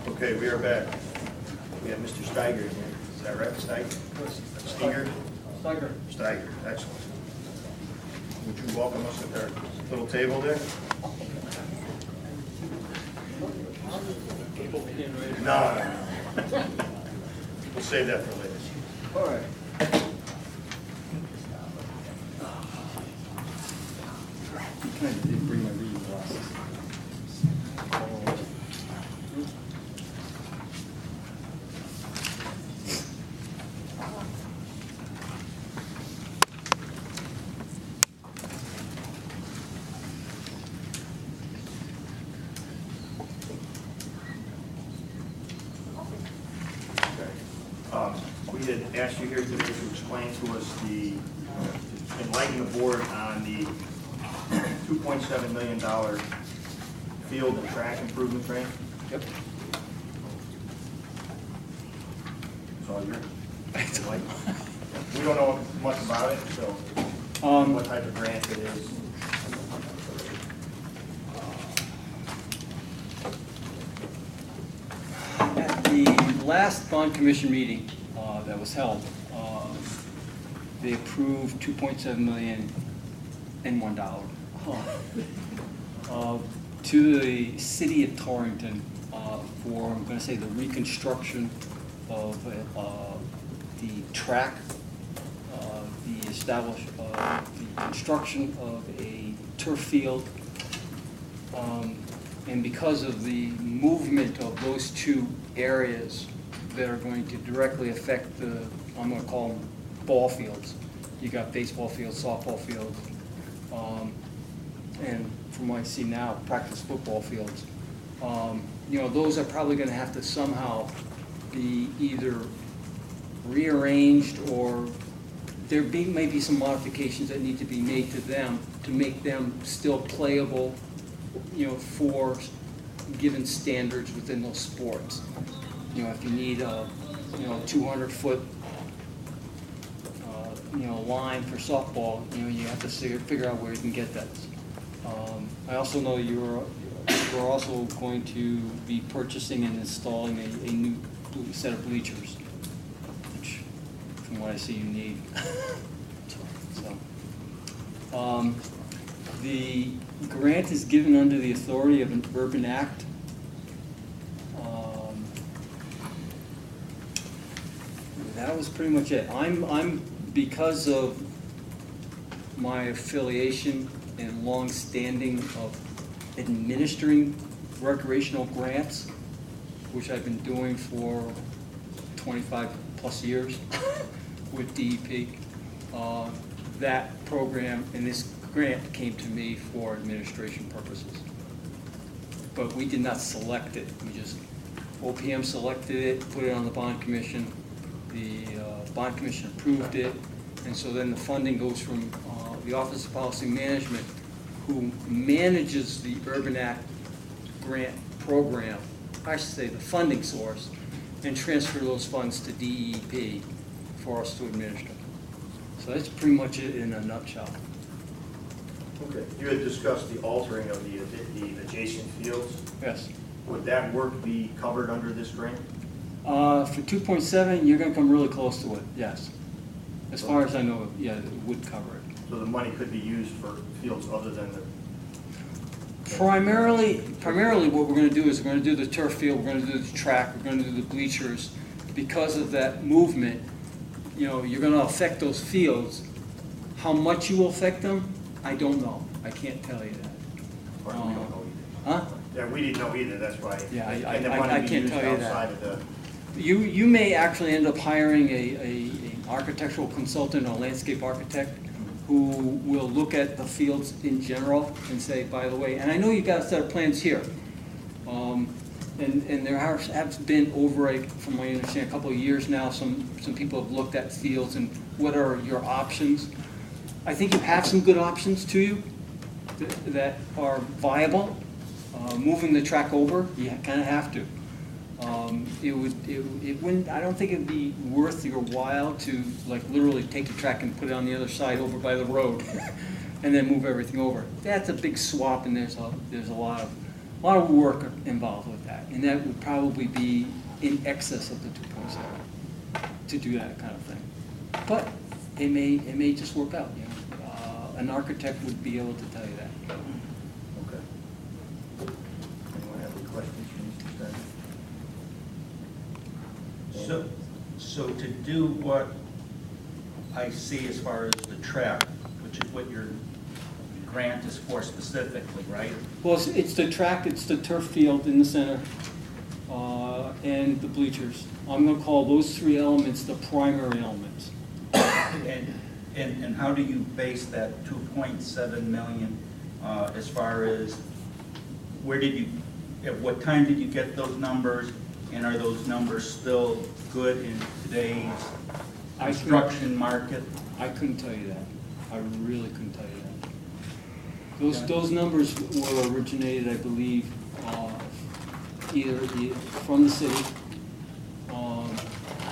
Okay, we are back. We have Mr. Steiger here. Is that right, Steiger? Steiger? Steiger. Steiger, excellent. Would you welcome us at our little table there? No. We'll save that for later. All right. You kind of didn't bring my reading glasses. We had asked you here today to explain to us enlighten the board on the $2.7 million field and track improvement grant. Yep. It's all yours. We don't know much about it, so what type of grant it is. At the last bond commission meeting that was held, they approved $2.7 million and $1 to the city of Torrington for, I'm going to say, the reconstruction of the track, the construction of a turf field. And because of the movement of those two areas that are going to directly affect the, I'm going to call them ball fields. You got baseball fields, softball fields, and from what I see now, practice football fields. You know, those are probably going to have to somehow be either rearranged, or there may be some modifications that need to be made to them to make them still playable, you know, for given standards within those sports. You know, if you need a, you know, 200-foot, you know, line for softball, you know, you have to figure out where you can get that. I also know you're also going to be purchasing and installing a new set of bleachers, which, from what I see, you need. So, the grant is given under the authority of an urban act. That was pretty much it. I'm because of my affiliation and long standing of administering recreational grants, which I've been doing for 25 plus years with DEP. That program and this grant came to me for administration purposes. But we did not select it. We just, OPM selected it, put it on the bond commission. The bond commission approved it. And so then the funding goes from the Office of Policy Management, who manages the Urban Act grant program, I should say the funding source, and transfer those funds to DEP for us to administer. So that's pretty much it in a nutshell. Okay. You had discussed the altering of the adjacent fields. Yes. Would that work be covered under this grant? For 2.7, you're going to come really close to it, yes. As far as I know, yeah, it would cover it. So the money could be used for fields other than the... Primarily what we're going to do is we're going to do the turf field, we're going to do the track, we're going to do the bleachers. Because of that movement, you know, you're going to affect those fields. How much you will affect them, I don't know. I can't tell you that. Or we don't know either. Huh? Yeah, we didn't know either, that's why. Yeah, and the money I be can't used tell you outside that. of the... You may actually end up hiring an architectural consultant or landscape architect who will look at the fields in general and say, by the way, and I know you've got a set of plans here. And there have been over, from what I understand, a couple of years now, some people have looked at fields and what are your options. I think you have some good options to you that are viable. Moving the track over, you kind of have to. It wouldn't. I don't think it'd be worth your while to like literally take the track and put it on the other side over by the road. and then move everything over. That's a big swap, and there's a lot of work involved with that, and that would probably be in excess of the 2.7 to do that kind of thing. But it may just work out. You know, an architect would be able to tell you that. Okay. Anyone have any questions for Mr. Stein? So to do what I see as far as the track, which is what your grant is for specifically, right? Well, it's the track, it's the turf field in the center, and the bleachers. I'm going to call those three elements the primary elements. And how do you base that 2.7 million as far as at what time did you get those numbers, and are those numbers still good in today's construction market? I couldn't tell you that. I really couldn't tell you that. Those numbers were originated, I believe, either from the city,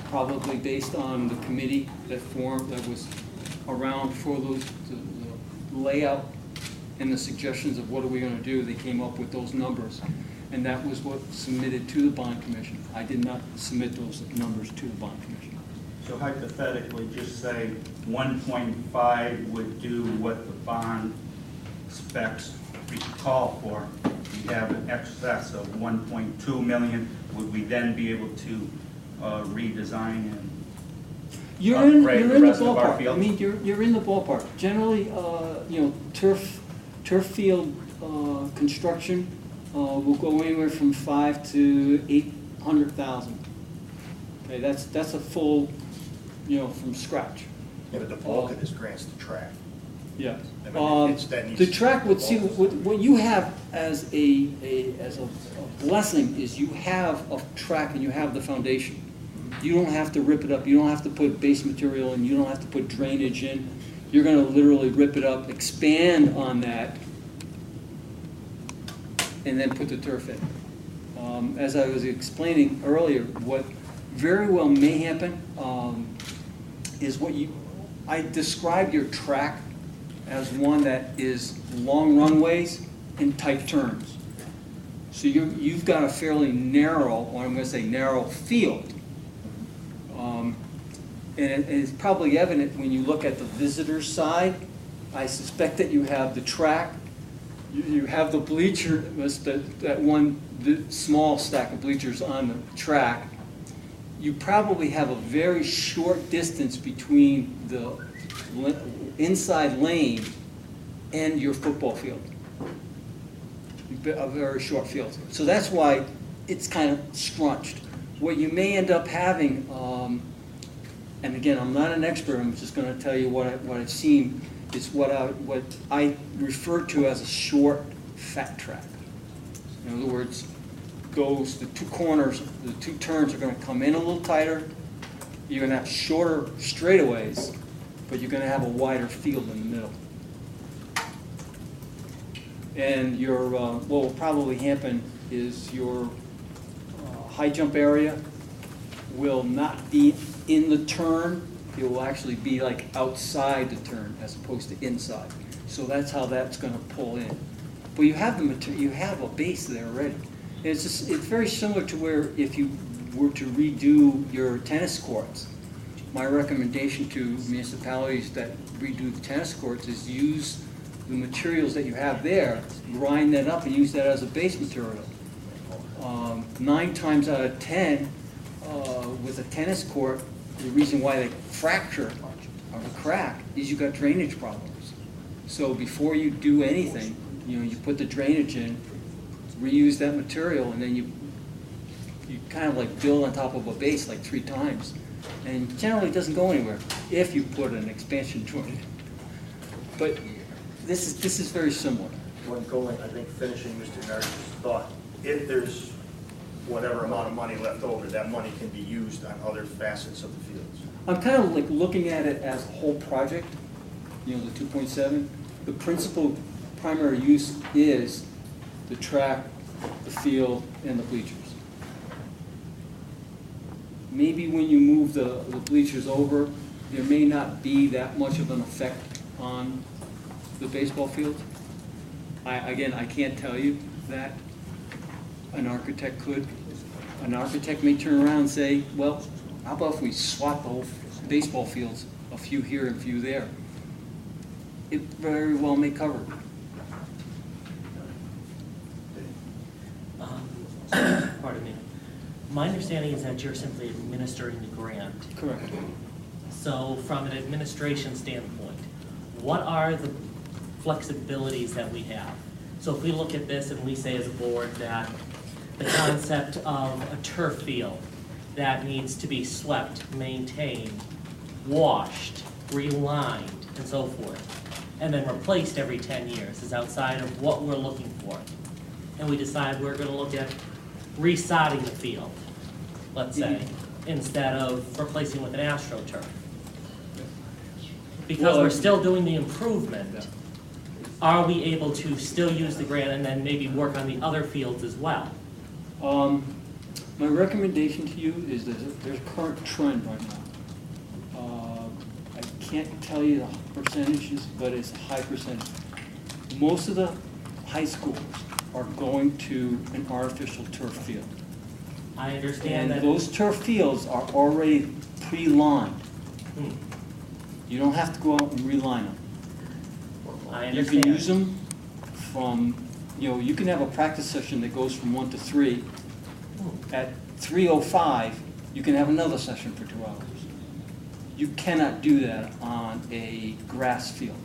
probably based on the committee that was around for the layout and the suggestions of what are we going to do. They came up with those numbers, and that was what submitted to the bond commission. I did not submit those numbers to the bond commission. So hypothetically, just say 1.5 would do what the bond specs call for. We have an excess of 1.2 million. Would we then be able to redesign and upgrade the rest of our fields? I mean, you're in the ballpark. Generally, you know, turf field construction will go anywhere from 5 to 800,000. Okay, that's a full, you know, from scratch. Yeah, but the bulk of this grant's the track. Yeah. I mean, that needs The to track be would see, involved. what you have as a blessing is you have a track and you have the foundation. You don't have to rip it up. You don't have to put base material in. You don't have to put drainage in. You're going to literally rip it up, expand on that, and then put the turf in. As I was explaining earlier, what very well may happen is I described your track as one that is long runways and tight turns. So you've got a fairly narrow, or I'm going to say narrow field. And it's probably evident when you look at the visitor side. I suspect that you have the track, you have the bleacher, that one small stack of bleachers on the track. You probably have a very short distance between the inside lane and your football field. A very short field. So that's why it's kind of scrunched. What you may end up having, and again, I'm not an expert, I'm just going to tell you what I've seen, is what I refer to as a short, fat track. In other words, the two corners, the two turns are going to come in a little tighter. You're going to have shorter straightaways, but you're going to have a wider field in the middle. And what will probably happen is your high jump area will not be in the turn. It will actually be like outside the turn as opposed to inside. So that's how that's going to pull in. But you have the material, you have a base there already. And it's very similar to where if you were to redo your tennis courts. My recommendation to municipalities that redo the tennis courts is use the materials that you have there, grind that up and use that as a base material. 9 times out of 10, with a tennis court, the reason why they fracture or crack is you've got drainage problems. So before you do anything, you put the drainage in, reuse that material, and then you kind of like build on top of a base like 3 times. And generally it doesn't go anywhere if you put an expansion joint in. But this is very similar. I think finishing Mr. Narcis's thought, if there's whatever amount of money left over, that money can be used on other facets of the fields. I'm kind of like looking at it as a whole project, the 2.7. The principal primary use is the track, the field, and the bleachers. Maybe when you move the bleachers over, there may not be that much of an effect on the baseball fields. Again, I can't tell you that. An architect could. An architect may turn around and say, well, how about if we swap the whole baseball fields, a few here and a few there? It very well may cover it. Pardon me. My understanding is that you're simply administering the grant. Correct. So from an administration standpoint, what are the flexibilities that we have? So if we look at this and we say as a board that the concept of a turf field that needs to be swept, maintained, washed, relined, and so forth, and then replaced every 10 years is outside of what we're looking for. And we decide we're gonna look at resodding the field, let's say, instead of replacing with an AstroTurf. Because we're still doing the improvement, are we able to still use the grant and then maybe work on the other fields as well? My recommendation to you is that there's a current trend right now. I can't tell you the percentages, but it's a high percentage. Most of the high schools are going to an artificial turf field. I understand that. And those turf fields are already pre-lined. You don't have to go out and reline them. I You understand. can use them from, you can have a practice session that goes from 1 to 3. At 3:05, you can have another session for 2 hours. You cannot do that on a grass field.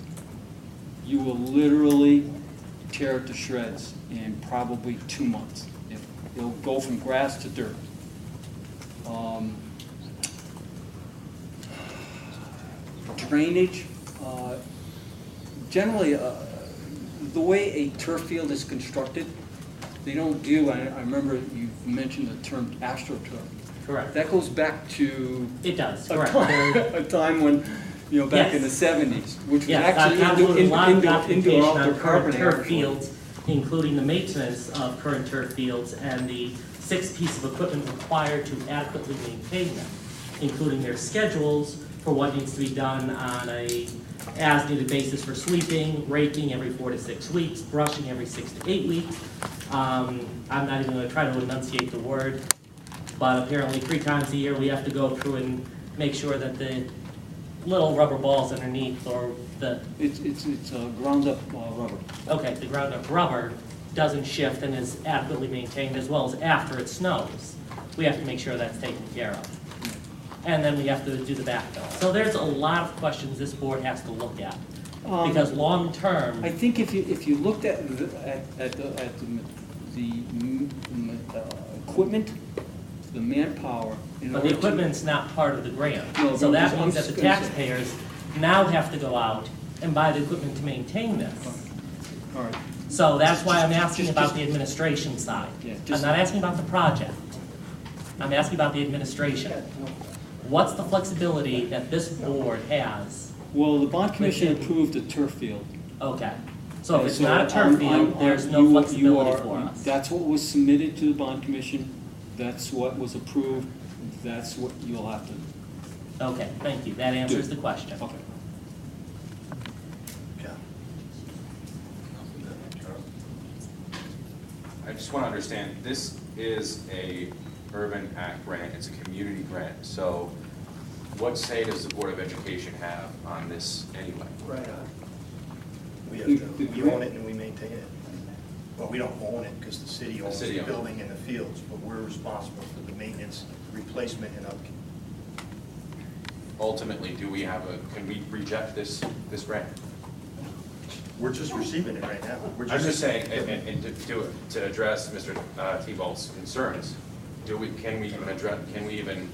You will literally tear it to shreds in probably 2 months. It'll go from grass to dirt. Drainage, generally, the way a turf field is constructed, they don't do, I remember you mentioned the term AstroTurf. Correct. That goes back to It does, a correct. time, a time when, back in the Yes. 70s, which was Yes, actually I've doing a lot of indoor documentation outdoor on current carpeting. turf actually. fields, including the maintenance of current turf fields and the 6 pieces of equipment required to adequately maintain them, including their schedules for what needs to be done on a as-needed basis for sweeping, raking every 4 to 6 weeks, brushing every 6 to 8 weeks. I'm not even gonna try to enunciate the word, but apparently 3 times a year we have to go through and make sure that the little rubber balls underneath or the, It's ground up rubber. okay, the ground up rubber doesn't shift and is adequately maintained, as well as after it snows. We have to make sure that's taken care of. And then we have to do the backfill. So there's a lot of questions this board has to look at. Because long-term, I think if you looked at the equipment, the manpower. but the equipment's not part of the grant. No, So I'm that just- means I'm that the just gonna say- taxpayers now have to go out and buy the equipment to maintain this. All right. So that's why I'm Just- asking just- about the administration side. Yeah, I'm just- not asking about the project. I'm asking about the administration. What's the flexibility that this board has? Well, the bond commission approved the turf field. Okay, so if And it's so not a turf field, there's no flexibility for us. That's what was submitted to the bond commission, that's what was approved, that's what you'll have to, Okay, thank you, that answers the question. okay. I just want to understand, this is a urban act grant, it's a community grant, so what say does the Board of Education have on this anyway? Right on. We own it and we maintain it. Well, we don't own it because the city owns city the owns it. building and the fields, but we're responsible for the maintenance, replacement, and upkeep. Ultimately, can we reject this grant? We're just receiving it right now. We're I'm just saying, and to address Mr. T-Ball's concerns, can we even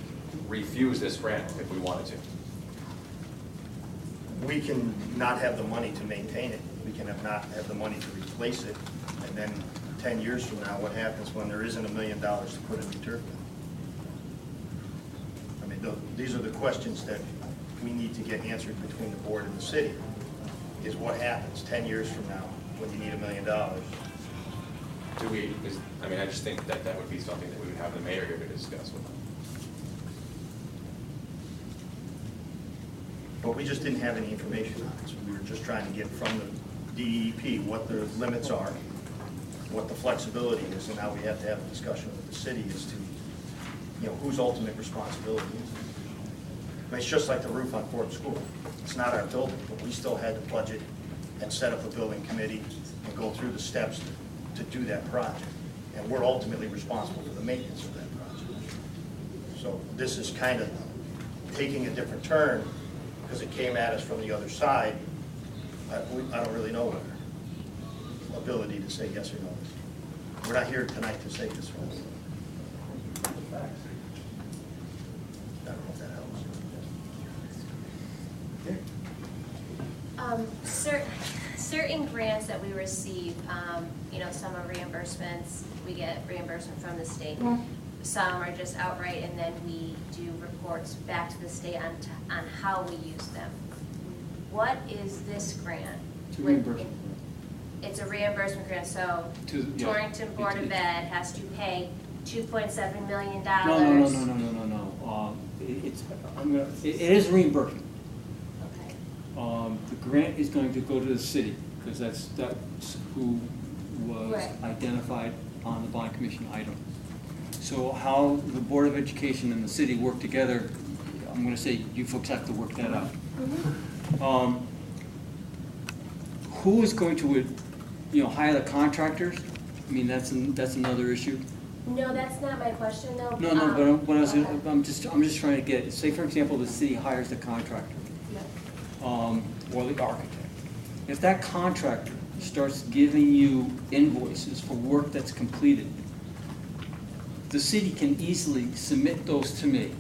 refuse this grant if we wanted to? We can not have the money to maintain it. We can not have the money to replace it. And then 10 years from now, what happens when there isn't $1 million to put in the turf field? I mean, these are the questions that we need to get answered between the board and the city, is what happens 10 years from now when you need $1 million? I just think that would be something that we would have the mayor here to discuss with them. But we just didn't have any information on it, so we were just trying to get from DEP, what the limits are, what the flexibility is, and now we have to have a discussion with the city as to, you know, whose ultimate responsibility is. I mean, it's just like the roof on Ford School. It's not our building, but we still had to budget and set up a building committee and go through the steps to do that project. And we're ultimately responsible for the maintenance of that project. So this is kind of taking a different turn because it came at us from the other side. I don't really know our ability to say yes or no. We're not here tonight to say this one. I don't know if that helps. Certain grants that we receive, some are reimbursements, we get reimbursement from the state. Some are just outright, and then we do reports back to the state on how we use them. What is this grant? It's a reimbursement. It's a reimbursement grant, so Torrington Board of Ed has to pay $2.7 million. No. It is reimbursement. Okay. The grant is going to go to the city, because that's who was Right. identified on the bond commission item. So how the Board of Education and the city work together, I'm gonna say you folks have to work that out. Who is going to, hire the contractors? I mean, that's another issue. No, that's not my question, though. No, but Okay. I'm just trying to get, say for example, the city hires the contractor, or the architect. If that contractor starts giving you invoices for work that's completed, the city can easily submit those to me.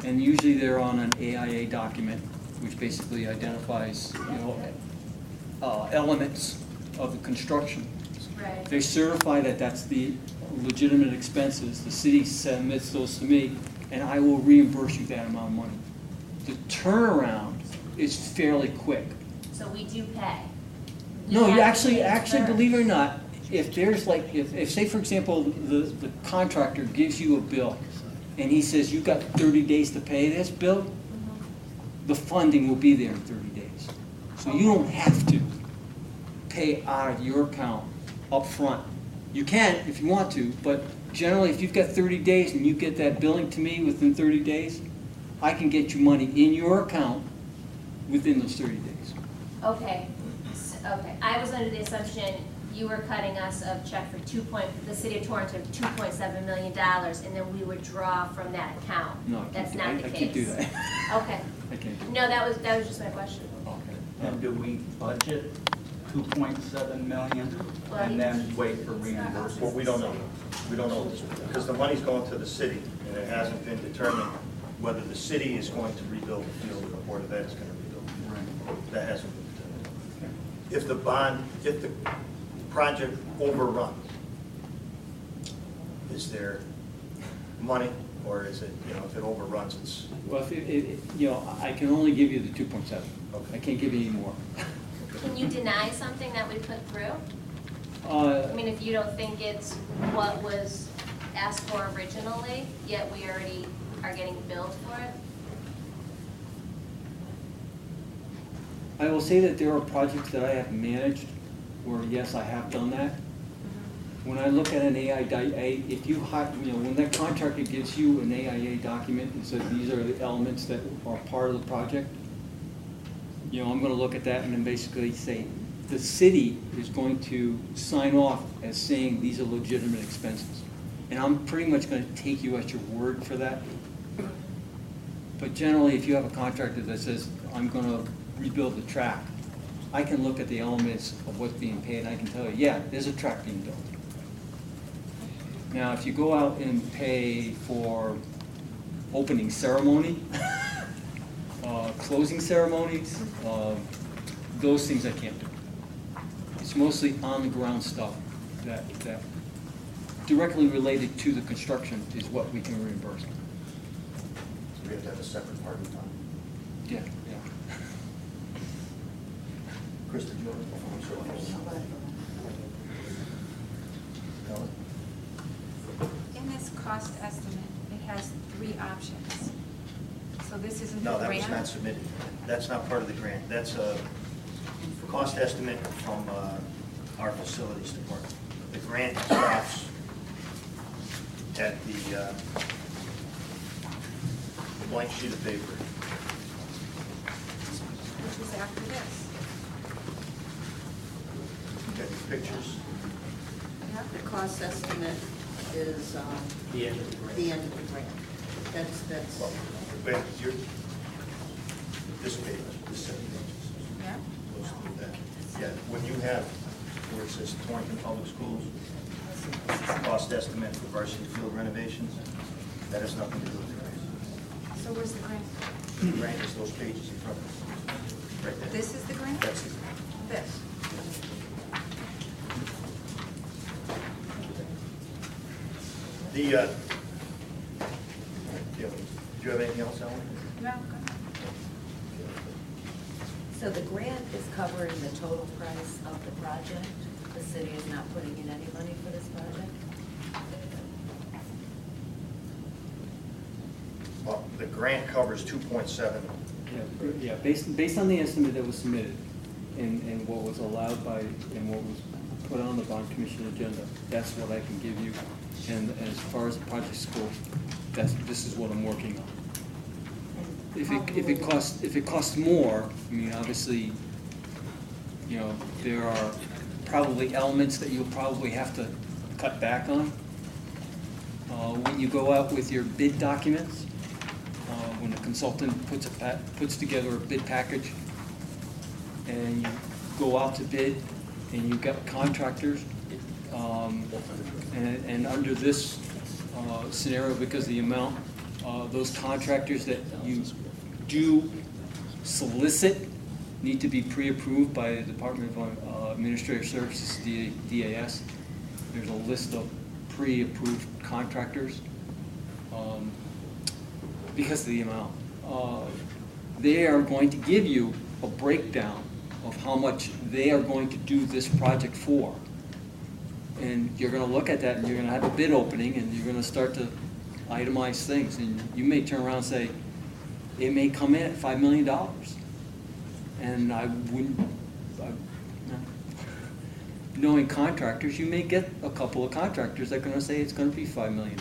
And usually they're on an AIA document, which basically identifies, elements of the construction. Right. They certify that that's the legitimate expenses. The city submits those to me, and I will reimburse you that amount of money. The turnaround is fairly quick. So we do pay. No, you have to pay actually, first. believe it or not, if there's like, if say for example, the contractor gives you a bill, and he says, you've got 30 days to pay this bill, the funding will be there in 30 days. So you don't have to pay out of your account up front. You can if you want to, but generally if you've got 30 days and you get that billing to me within 30 days, I can get you money in your account within those 30 days. Okay, okay. I was under the assumption you were cutting us a check for the city of Torrington, $2.7 million, and then we would draw from that account. No, That's not the case. I can't do that. Okay. I can't do No, that was just my question. that. And do we budget 2.7 million and then wait for reimbursement? Well, we don't know. We don't know, because the money's going to the city, and it hasn't been determined whether the city is going to rebuild the field or the Board of Ed is going to rebuild the field. Right. That hasn't been determined. If the project overruns, is there money, or is it, if it overruns, it's, Well, I can only give you the 2.7. Okay. I can't give you any more. Can you deny something that we put through? Uh, I mean, if you don't think it's what was asked for originally, yet we already are getting billed for it? I will say that there are projects that I have managed where, yes, I have done that. When I look at an AIA, if you when that contractor gives you an AIA document and says these are the elements that are part of the project, I'm going to look at that and then basically say the city is going to sign off as saying these are legitimate expenses. And I'm pretty much going to take you at your word for that. But generally, if you have a contractor that says, I'm going to rebuild the track, I can look at the elements of what's being paid and I can tell you, yeah, there's a track being built. Now, if you go out and pay for opening ceremony, closing ceremonies, those things I can't do. It's mostly on-the-ground stuff that directly related to the construction is what we can reimburse. we have to have a separate party time? Yeah. Chris, did you have a In this cost estimate, it has 3 options. So this isn't No, the that was grant? not submitted. That's not part of the grant. That's a cost estimate from our facilities department. The grant stops at the blank sheet of paper. Which is after this. You got the pictures? The cost estimate is The end of the grant. the end of the grant. That's, Well, wait, this page, this 7 pages. Yeah. Goes through that. Yeah, when you have, where it says Torrington Public Schools, cost estimate for varsity field renovations, that has nothing to do with the grant. So where's the grant? The grant is those pages in front of us, right there. This is the grant? That's it. This. The, do you have anything else, Ellen? No, go ahead. So the grant is covering the total price of the project? The city is not putting in any money for this project? Well, the grant covers 2.7. Yeah, based on the estimate that was submitted and what was allowed by, and what was put on the bond commission agenda, that's what I can give you. And as far as the projects go, this is what I'm working on. If it costs more, I mean, obviously, you know, there are probably elements that you'll probably have to cut back on. When you go out with your bid documents, when a consultant puts together a bid package, and you go out to bid, and you've got contractors, and under this scenario, because the amount, those contractors that you do solicit need to be pre-approved by the Department of Administrative Services, DAS. There's a list of pre-approved contractors because of the amount. They are going to give you a breakdown of how much they are going to do this project for. And you're going to look at that, and you're going to have a bid opening, and you're going to start to itemize things. And you may turn around and say, it may come in at $5 million. And I wouldn't, knowing contractors, you may get a couple of contractors that are going to say it's going to be $5 million.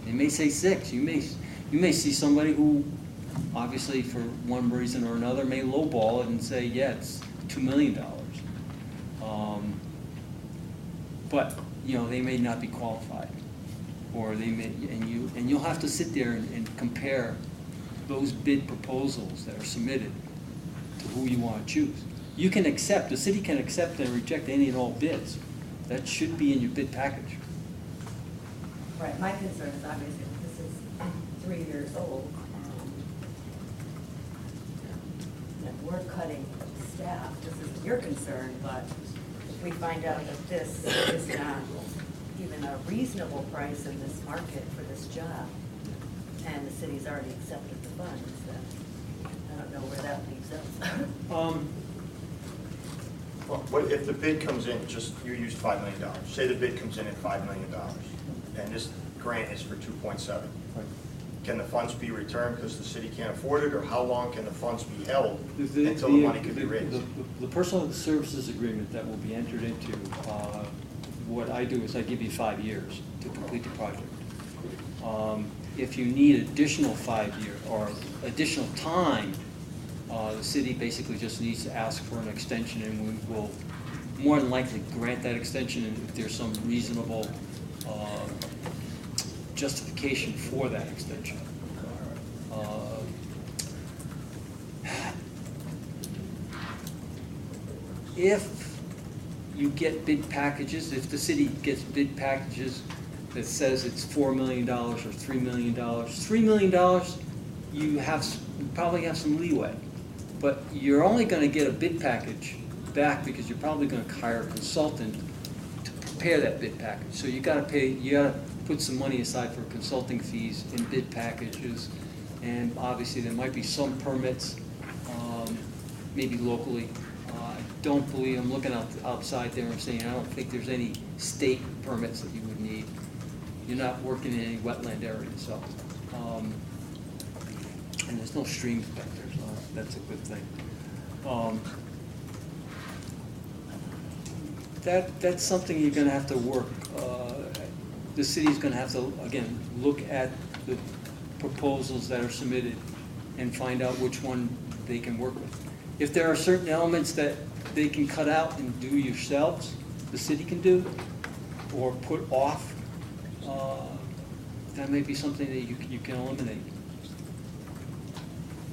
They may say 6. You may see somebody who, obviously for one reason or another, may lowball it and say, yeah, it's $2 million. But you know, they may not be qualified, or they may, and you'll have to sit there and compare those bid proposals that are submitted to who you want to choose. You can accept, the city can accept and reject any and all bids. That should be in your bid package. Right, my concern is obviously this is 3 years old. And we're cutting staff. This isn't your concern, but if we find out that this is not even a reasonable price in this market for this job, and the city's already accepted the funds, then I don't know where that leaves us. Well, what if the bid comes in, just, you used $5 million. Say the bid comes in at $5 million, and this grant is for 2.7. Can the funds be returned because the city can't afford it, or how long can the funds be held until the money can be raised? The personal services agreement that will be entered into, what I do is I give you 5 years to complete the project. If you need additional 5 years or additional time, the city basically just needs to ask for an extension, and we will more than likely grant that extension if there's some reasonable justification for that extension. If you get bid packages, if the city gets bid packages that says it's $4 million or $3 million, $3 million, you probably have some leeway. But you're only going to get a bid package back because you're probably going to hire a consultant to prepare that bid package. So you got to put some money aside for consulting fees in bid packages, and obviously there might be some permits, maybe locally. I don't believe, I'm looking outside there and saying I don't think there's any state permits that you would need. You're not working in any wetland area, so. And there's no streams back there, so that's a good thing. That's something you're gonna have to work. The city's gonna have to, again, look at the proposals that are submitted and find out which one they can work with. If there are certain elements that they can cut out and do yourselves, the city can do, or put off, that may be something that you can eliminate.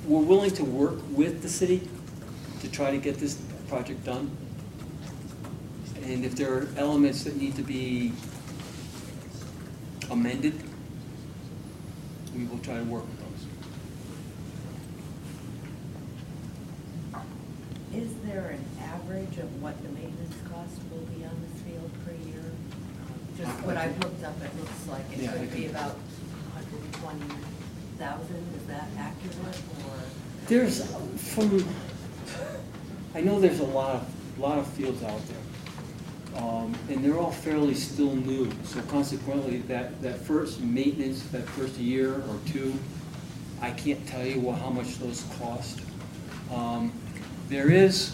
We're willing to work with the city to try to get this project done. And if there are elements that need to be amended, we will try to work with those. Is there an average of what the maintenance cost will be on this field per year? Just what I've looked up, it looks like it Yeah, I could be can- about 120,000. Is that accurate, or? There's, I know there's a lot of fields out there. And they're all fairly still new, so consequently, that first maintenance, that first year or two, I can't tell you how much those cost. There is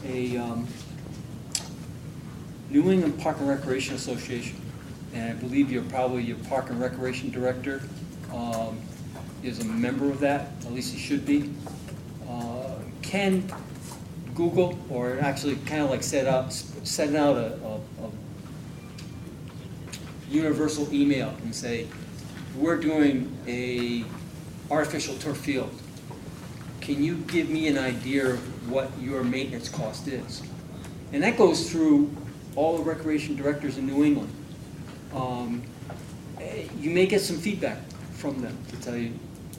a New England Park and Recreation Association, and I believe your Park and Recreation Director is a member of that, at least he should be. Can Google, or actually kind of like send out a universal email and say, we're doing a artificial turf field. Can you give me an idea of what your maintenance cost is? And that goes through all the recreation directors in New England. You may get some feedback from them to tell you,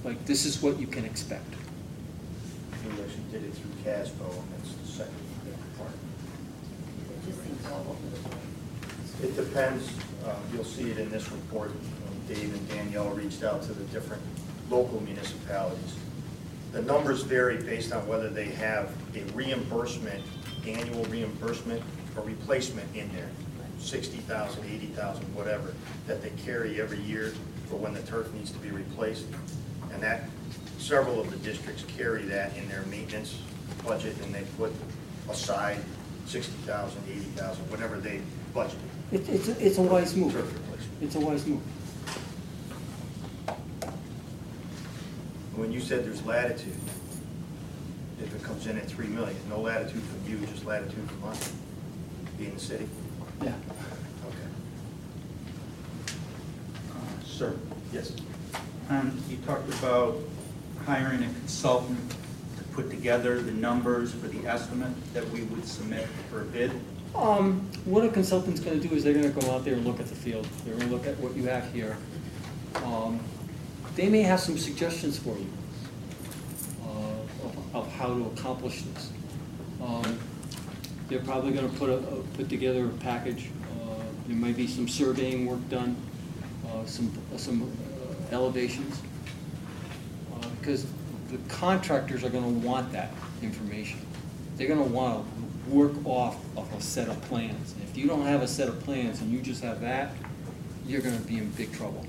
like, this is what you can expect. We actually did it through CASBO, and that's the second part. It just seems all over the place. It depends, you'll see it in this report. Dave and Danielle reached out to the different local municipalities. The numbers vary based on whether they have a reimbursement, annual reimbursement, or replacement in there, 60,000, 80,000, whatever, that they carry every year for when the turf needs to be replaced. And that, several of the districts carry that in their maintenance budget, and they put aside 60,000, 80,000, whatever they budget. It's a wise move. It's a wise move. When you said there's latitude, if it comes in at 3 million, no latitude from you, just latitude from us, being the city? Yeah. Okay. Sir, Yes. you talked about hiring a consultant to put together the numbers for the estimate that we would submit for a bid. What a consultant's gonna do is they're gonna go out there and look at the field. They're gonna look at what you have here. They may have some suggestions for you of how to accomplish this. They're probably gonna put together a package. There might be some surveying work done, some elevations. Because the contractors are gonna want that information. They're gonna wanna work off of a set of plans. And if you don't have a set of plans and you just have that, you're gonna be in big trouble.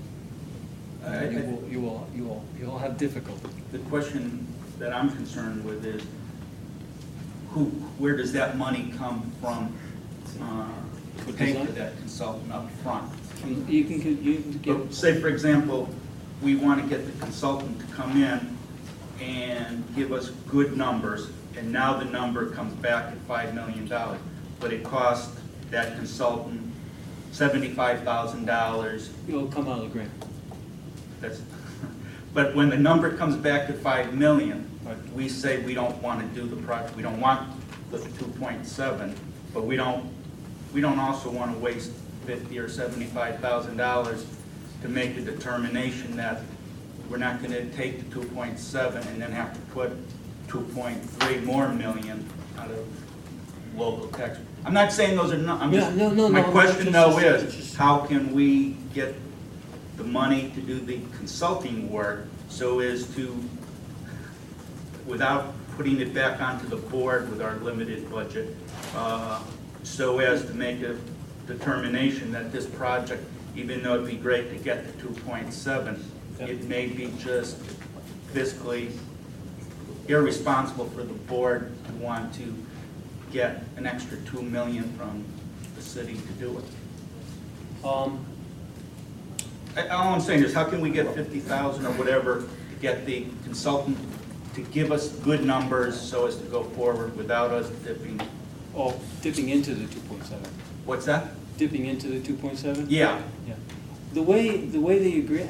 You'll have difficulty. The question that I'm concerned with is, where does that money come from to pay for that consultant up front? You can get, Say, for example, we want to get the consultant to come in and give us good numbers, and now the number comes back at $5 million, but it cost that consultant $75,000. it'll come out of the grant. But when the number comes back to $5 million, Right. we say we don't want to do the project, we don't want the 2.7, but we don't also want to waste $50,000 or $75,000 to make a determination that we're not going to take the 2.7 and then have to put 2.3 more million out of local tax. I'm not saying those are not, I'm just, my question though is, how can we get the money to do the consulting work so as to, without putting it back onto the board with our limited budget, so as to make a determination that this project, even though it'd be great to get the 2.7, it may be just fiscally irresponsible for the board to want to get an extra 2 million from the city to do it? All I'm saying is, how can we get 50,000 or whatever to get the consultant to give us good numbers so as to go forward without us dipping? Oh, dipping into the 2.7. What's that? Dipping into the 2.7? Yeah. Yeah. The way they agree,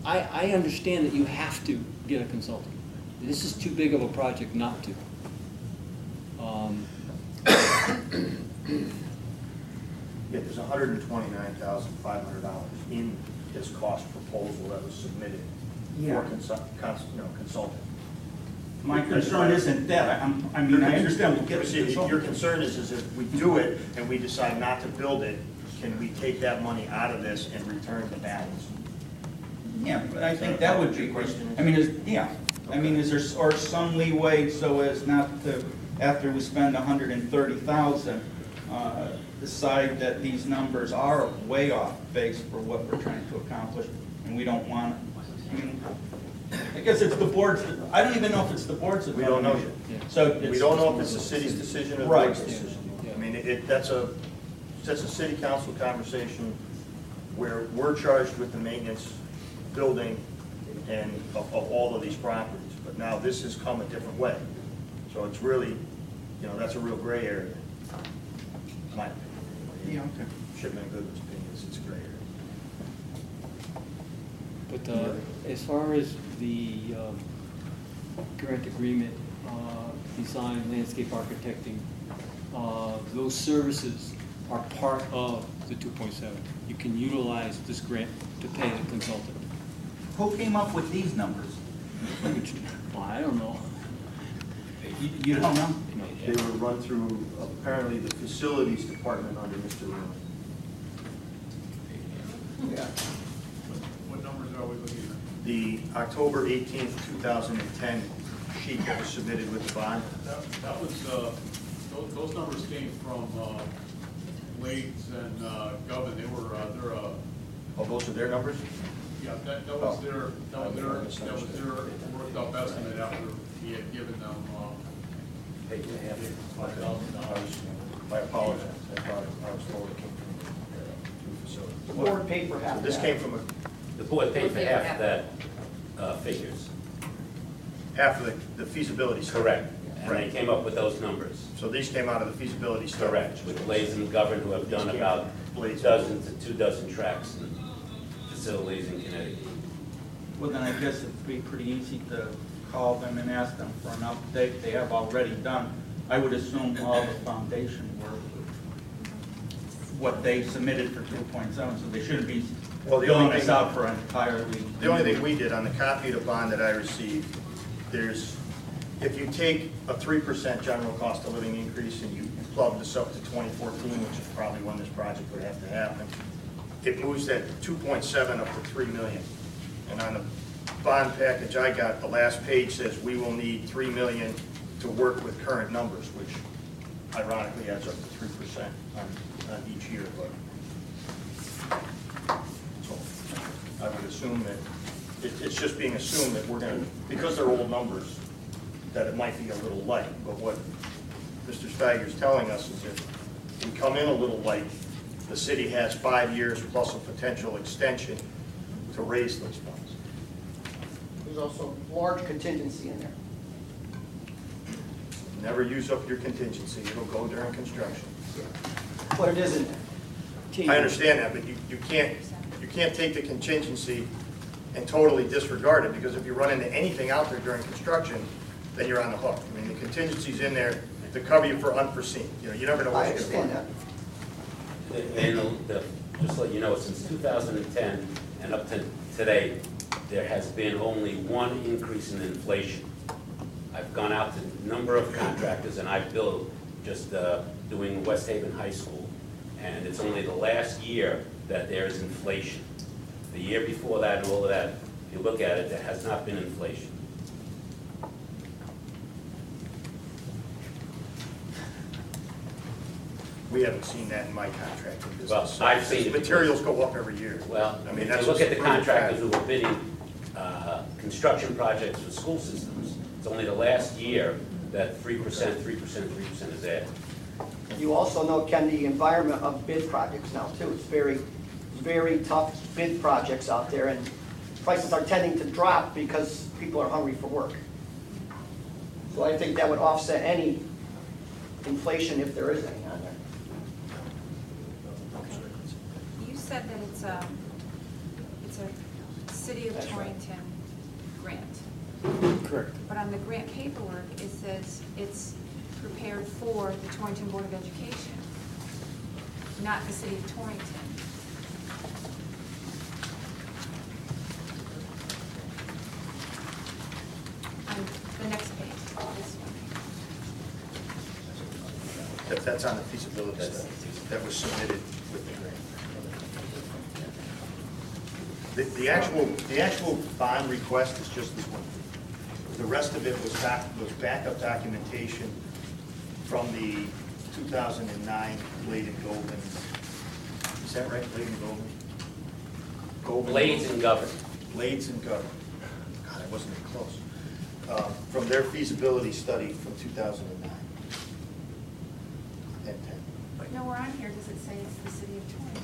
I understand that you have to get a consultant. This is too big of a project not to. Yeah, there's $129,500 in this cost proposal that was submitted for consulting. My concern isn't that. I mean, I understand we'll get a Your consultant. concern is if we do it and we decide not to build it, can we take that money out of this and return the balance? Yeah, but I think that would be, I mean, is there some leeway so as not to, after we spend 130,000, decide that these numbers are way off base for what we're trying to accomplish, and we don't want, I mean, I guess it's the board's, I don't even know if it's the board's. We don't know yet. So We don't know if it's the city's decision or the Right. board's decision. I mean, that's a city council conversation where we're charged with the maintenance, building, and of all of these properties. But now this has come a different way. So it's really, that's a real gray area. My opinion. Yeah, okay. Shipman Goodman's opinion is it's a gray area. But as far as the grant agreement, design, landscape architecting, those services are part of the 2.7. You can utilize this grant to pay the consultant. Who came up with these numbers? Which, well, I don't know. You don't know? They were run through apparently the facilities department under Mr. Rooney. Yeah. What numbers are we looking at? The October 18th, 2010 sheet that was submitted with the bond. That was, those numbers came from Wade's and Govern. They were, Oh, those are their numbers? yeah, that was their worked up estimate after he had given them, $5,000. I apologize. I thought I was told it came from the facility. The board paid for half So of this that. came from The board paid for half that figures. half of the feasibility study. Correct. And they Right. came up with those numbers. So these came out of the feasibility study. Correct. With Blaze and Govern, who have done about Blaze. dozen to 2 dozen tracks and facilities in Connecticut. Well, then I guess it'd be pretty easy to call them and ask them for an update. They have already done, I would assume, all the foundation work, what they submitted for 2.7, so they shouldn't be Well, the filling only this thing- out for entirely. The only thing we did on the copy of the bond that I received, if you take a 3% general cost of living increase and you plug this up to 2014, which is probably when this project would have to happen, it moves that 2.7 up to 3 million. And on the bond package I got, the last page says we will need 3 million to work with current numbers, which ironically adds up to 3% on each year. So I would assume that, it's just being assumed that we're gonna, because they're old numbers, that it might be a little light. But what Mr. Steiger's telling us is if we come in a little light, the city has 5 years plus a potential extension to raise those funds. There's also large contingency in there. Never use up your contingency, it'll go during construction. But it isn't. I understand that, but you can't take the contingency and totally disregard it, because if you run into anything out there during construction, then you're on the hook. I mean, the contingency's in there to cover you for unforeseen. You never know what I you're gonna understand find. that. And just to let you know, since 2010 and up to today, there has been only one increase in inflation. I've gone out to a number of contractors, and I've billed just doing West Haven High School, and it's only the last year that there is inflation. The year before that and all of that, if you look at it, there has not been inflation. We haven't seen that in my contracting business. Well, I've seen it. Materials go up every year. Well, I mean, if that's you look at the just a proven contractors fact. who are bidding construction projects for school systems, it's only the last year that 3% is added. You also know, Ken, the environment of bid projects now too. It's very tough bid projects out there, and prices are tending to drop because people are hungry for work. So I think that would offset any inflation, if there is any on there. You said that it's a City of That's right. Torrington grant. Correct. But on the grant paperwork, it says it's prepared for the Torrington Board of Education, not the City of Torrington. On the next page, this one. That's on the feasibility study that was submitted with the grant. The actual bond request is just this one. The rest of it was backup documentation from the 2009 Blade and Goldman. Is that right, Blade and Goldman? Blades and Govern. Blades and Goldman. God, I wasn't even close. From their feasibility study from 2009 and 10. Nowhere on here does it say it's the City of Torrington.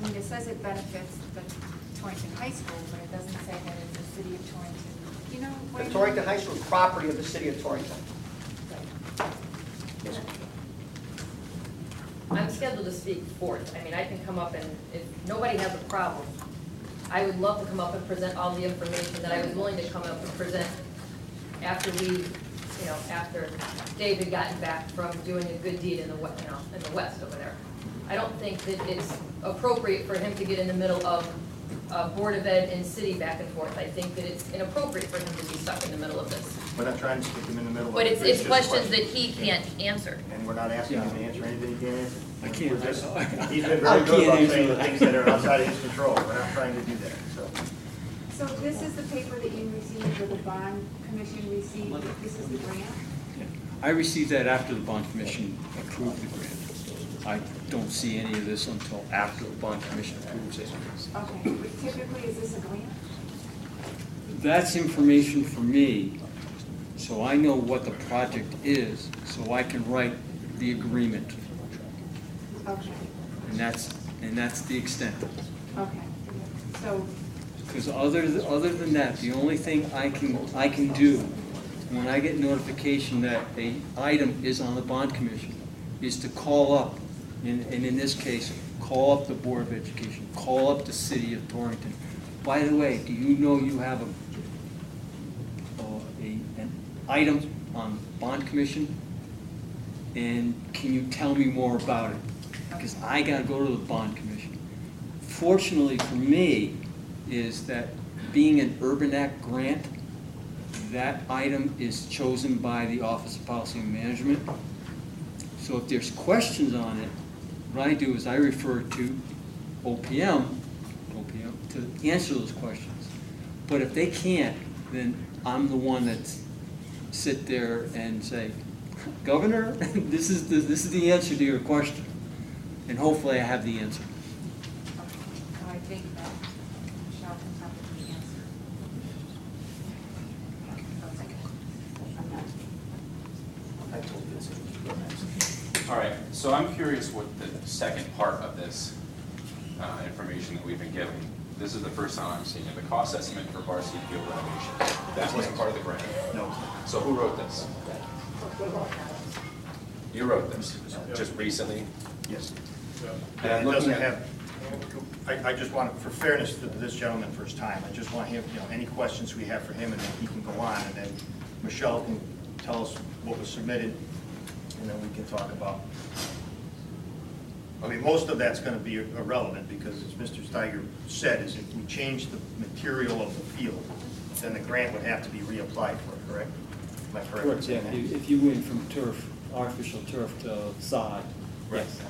I mean, it says it benefits the Torrington High School, but it doesn't say that it's the City of Torrington. You know, The wait. Torrington High School is property of the City of Torrington. I'm scheduled to speak fourth. I mean, I can come up and, if nobody has a problem, I would love to come up and present all the information that I was willing to come up and present after after David gotten back from doing a good deed in the west over there. I don't think that it's appropriate for him to get in the middle of Board of Ed and city back and forth. I think that it's inappropriate for him to be stuck in the middle of this. We're not trying to stick them in the middle of But it. it's just questions that he can't answer. And we're not asking him to answer anything he can't answer. I can't. We're just- He's been I very can't good about answer saying the that. things that are outside of his control. We're not trying to do that, so. So this is the paper that you received, or the bond commission received, this is the grant? I received that after the bond commission approved the grant. I don't see any of this until after the bond commission approves it. Okay, but typically, is this a grant? That's information for me, so I know what the project is, so I can write the agreement. Okay, And that's the extent of it. okay. So, Because other than that, the only thing I can do when I get notification that an item is on the bond commission is to call up, and in this case, call up the Board of Education, call up the City of Torrington. By the way, do you know you have an item on bond commission? And can you tell me more about it? Because I gotta go to the bond commission. Fortunately for me, is that being an Urban Act grant, that item is chosen by the Office of Policy and Management. So if there's questions on it, what I do is I refer to OPM to answer those questions. But if they can't, then I'm the one that's sit there and say, Governor, this is the answer to your question. And hopefully I have the answer. so I think that Michelle can have the answer. I told you it's. All right, so I'm curious what the second part of this information that we've been given. This is the first time I'm seeing it, the cost estimate for varsity field renovation. That wasn't part of the grant. No. So who wrote this? You wrote this, just recently? Yes. And I'm And it looking doesn't at, have, I just want, for fairness to this gentleman for his time, I just want him, any questions we have for him, and then he can go on, and then Michelle can tell us what was submitted, and then we can talk about. I mean, most of that's gonna be irrelevant, because as Mr. Steiger said, is if we change the material of the field, then the grant would have to be reapplied for, correct? Am I correct in saying that? If you went from turf, artificial turf to sod, Right. yes.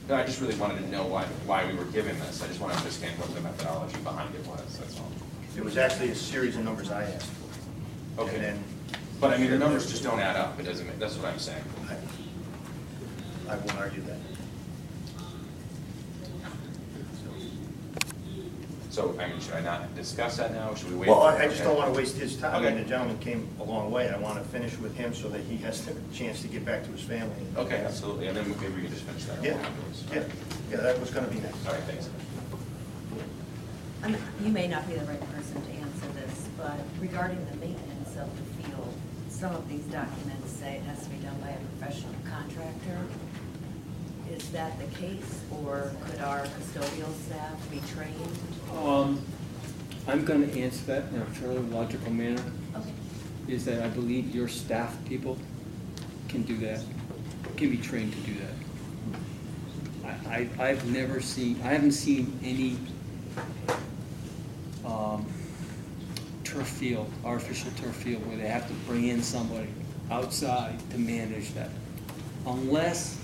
no, I just really wanted to know why we were given this. I just want to understand what the methodology behind it was, that's all. It was actually a series of numbers I asked for. Okay. And then But I mean, the numbers just don't add up. It doesn't, that's what I'm saying. I won't argue that. So, I mean, should I not discuss that now? Should we wait? Well, for- I just don't okay. want to waste his time. I mean, Okay. the gentleman came a long way. I want to finish with him so that he has the chance to get back to his family. Okay, absolutely, and then maybe we can just finish that. Yeah, afterwards. yeah, that was going to be next. All right, thanks. You may not be the right person to answer this, but regarding the maintenance of the field, some of these documents say it has to be done by a professional contractor. Is that the case, or could our custodial staff be trained? I'm gonna answer that in a fairly logical manner, Okay. is that I believe your staff people can do that, can be trained to do that. I've never seen, I haven't seen any turf field, artificial turf field, where they have to bring in somebody outside to manage that. Unless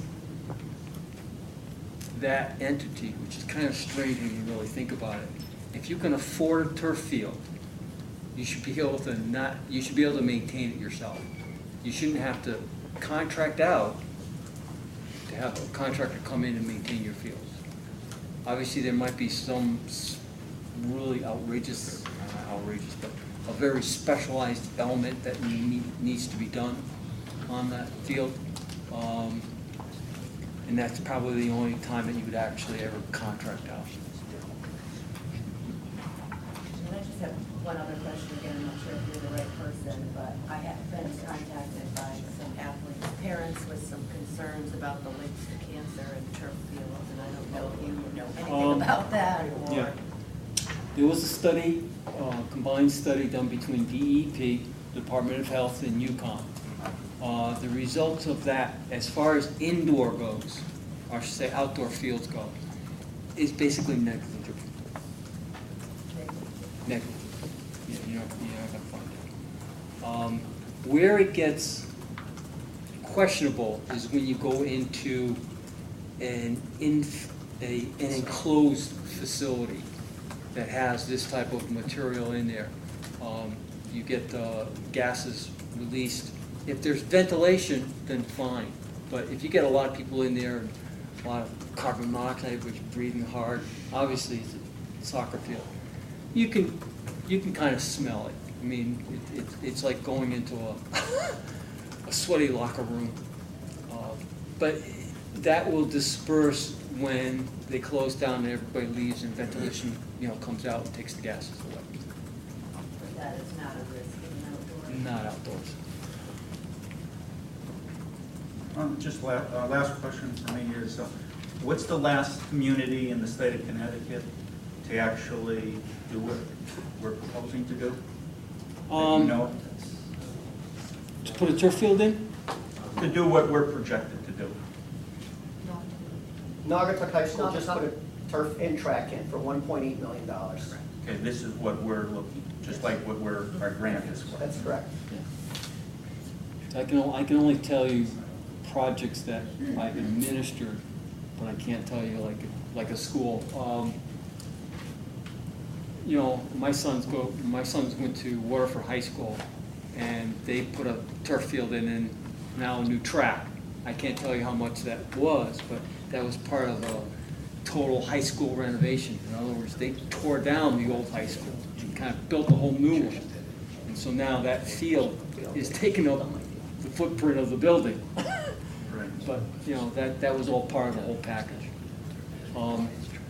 that entity, which is kind of strange when you really think about it, if you can afford a turf field, you should be able to maintain it yourself. You shouldn't have to contract out to have a contractor come in and maintain your fields. Obviously, there might be some really outrageous, not outrageous, but a very specialized element that needs to be done on that field. And that's probably the only time that you would actually ever contract out. And I just have one other question, again, I'm not sure if you're the right person, but I have been contacted by some athletes' parents with some concerns about the links to cancer and turf fields, and I don't know if you know anything about that, or... Yeah. There was a study, combined study done between DEP, Department of Health, and UConn. The results of that, as far as indoor goes, or I should say outdoor fields go, is basically negligible. Negligible. Yeah, you're not gonna find it. Where it gets questionable is when you go into an enclosed facility that has this type of material in there. You get gases released. If there's ventilation, then fine. But if you get a lot of people in there, and a lot of carbon monoxide, which is breathing hard, obviously it's a soccer field. You can kind of smell it. I mean, it's like going into a sweaty locker room. But that will disperse when they close down and everybody leaves and ventilation, comes out and takes the gases away. But that is not a risk in outdoors? Not outdoors. Just last question for me is, what's the last community in the state of Connecticut to actually do what we're proposing to do? That you know? To put a turf field in? To do what we're projected to do. Naugatuck High School just put a turf in-track in for $1.8 million. Okay, this is what we're looking, just like what our grant is for. That's correct. I can only tell you projects that I've administered, but I can't tell you like a school. My sons went to Waterford High School, and they put a turf field in and now a new track. I can't tell you how much that was, but that was part of a total high school renovation. In other words, they tore down the old high school and kind of built a whole new one. And so now that field is taking up the footprint of the building. But, that was all part of the whole package.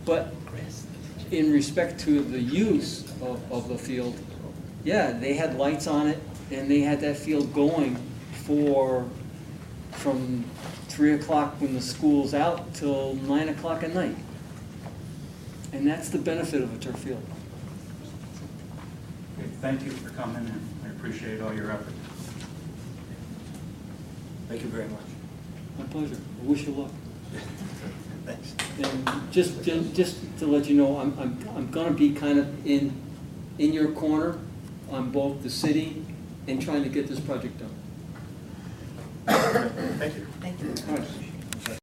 But in respect to the use of the field, yeah, they had lights on it, and they had that field going from 3 o'clock when the school's out till 9 o'clock at night. And that's the benefit of a turf field. Okay, thank you for coming, and I appreciate all your effort. Thank you very much. My pleasure. I wish you luck. Thanks. And just to let you know, I'm gonna be kind of in your corner on both the city and trying to get this project done. Thank you. Thank you. All right.